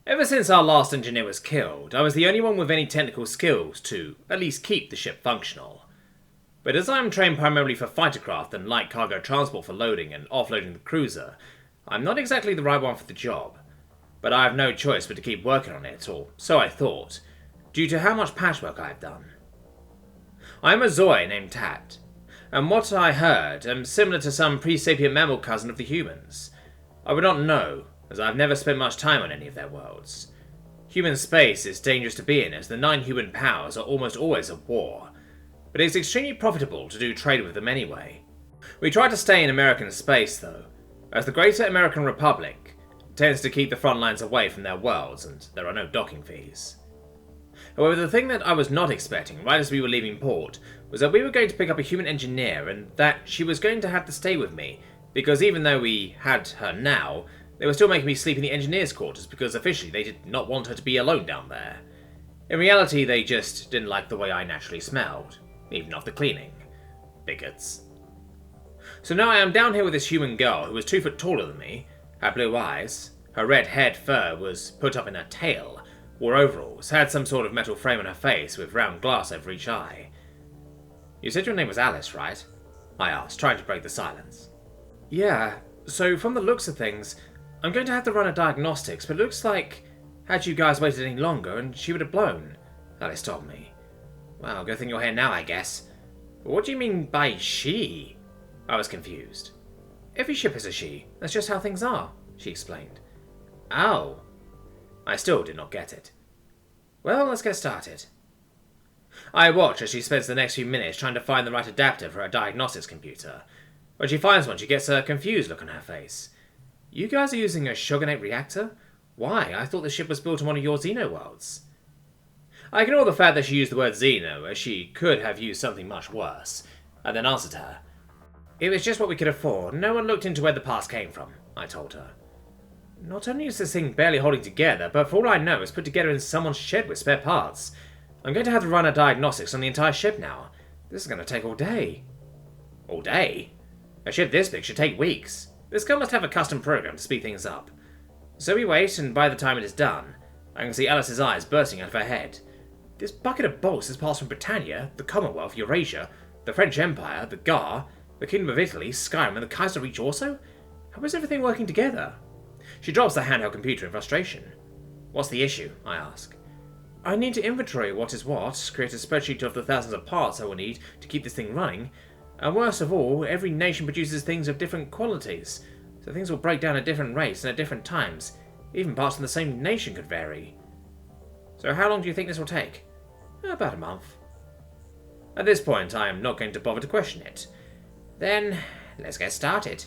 Ever since our last engineer was killed, I was the only one with any technical skills to, at least, keep the ship functional. But as I am trained primarily for fightercraft and light cargo transport for loading and offloading the cruiser, I'm not exactly the right one for the job. But I have no choice but to keep working on it, or so I thought, due to how much patchwork I have done. I am a Zoi named Tat, and what I heard am similar to some pre-sapient mammal cousin of the humans. I would not know, as I have never spent much time on any of their worlds. Human space is dangerous to be in, as the 9 human powers are almost always at war, but it is extremely profitable to do trade with them anyway. We try to stay in American space though, as the Greater American Republic tends to keep the front lines away from their worlds, and there are no docking fees. However, the thing that I was not expecting right as we were leaving port was that we were going to pick up a human engineer and that she was going to have to stay with me, because even though we had her now, they were still making me sleep in the engineer's quarters because officially they did not want her to be alone down there. In reality, they just didn't like the way I naturally smelled, even after cleaning. Bigots. So now I am down here with this human girl who was 2 foot taller than me, had blue eyes, her red-haired fur was put up in her tail, wore overalls, had some sort of metal frame on her face with round glass over each eye. You said your name was Alice, right? I asked, trying to break the silence. Yeah, so from the looks of things, I'm going to have to run a diagnostics, but it looks like had you guys waited any longer and she would have blown, Alice told me. Well, good thing you're here now, I guess. But what do you mean by she? I was confused. Every ship is a she, that's just how things are, she explained. Oh. I still did not get it. Well, let's get started. I watch as she spends the next few minutes trying to find the right adapter for her diagnostics computer. When she finds one, she gets a confused look on her face. You guys are using a Shogunate reactor? Why? I thought the ship was built on one of your Xeno worlds. I ignore the fact that she used the word Xeno, as she could have used something much worse, and then answered her. It was just what we could afford. No one looked into where the parts came from, I told her. Not only is this thing barely holding together, but for all I know, it's put together in someone's shed with spare parts. I'm going to have to run a diagnostics on the entire ship now. This is going to take all day. All day? A ship this big should take weeks. This girl must have a custom program to speed things up. So we wait, and by the time it is done, I can see Alice's eyes bursting out of her head. This bucket of bolts has passed from Britannia, the Commonwealth, Eurasia, the French Empire, the Gar, the Kingdom of Italy, Skyrim, and the Kaiser Reach also? How is everything working together? She drops the handheld computer in frustration. What's the issue? I ask. I need to inventory what is what, create a spreadsheet of the thousands of parts I will need to keep this thing running, and worst of all, every nation produces things of different qualities, so things will break down at different rates and at different times. Even parts in the same nation could vary. So how long do you think this will take? About a month. At this point, I am not going to bother to question it. Then, let's get started.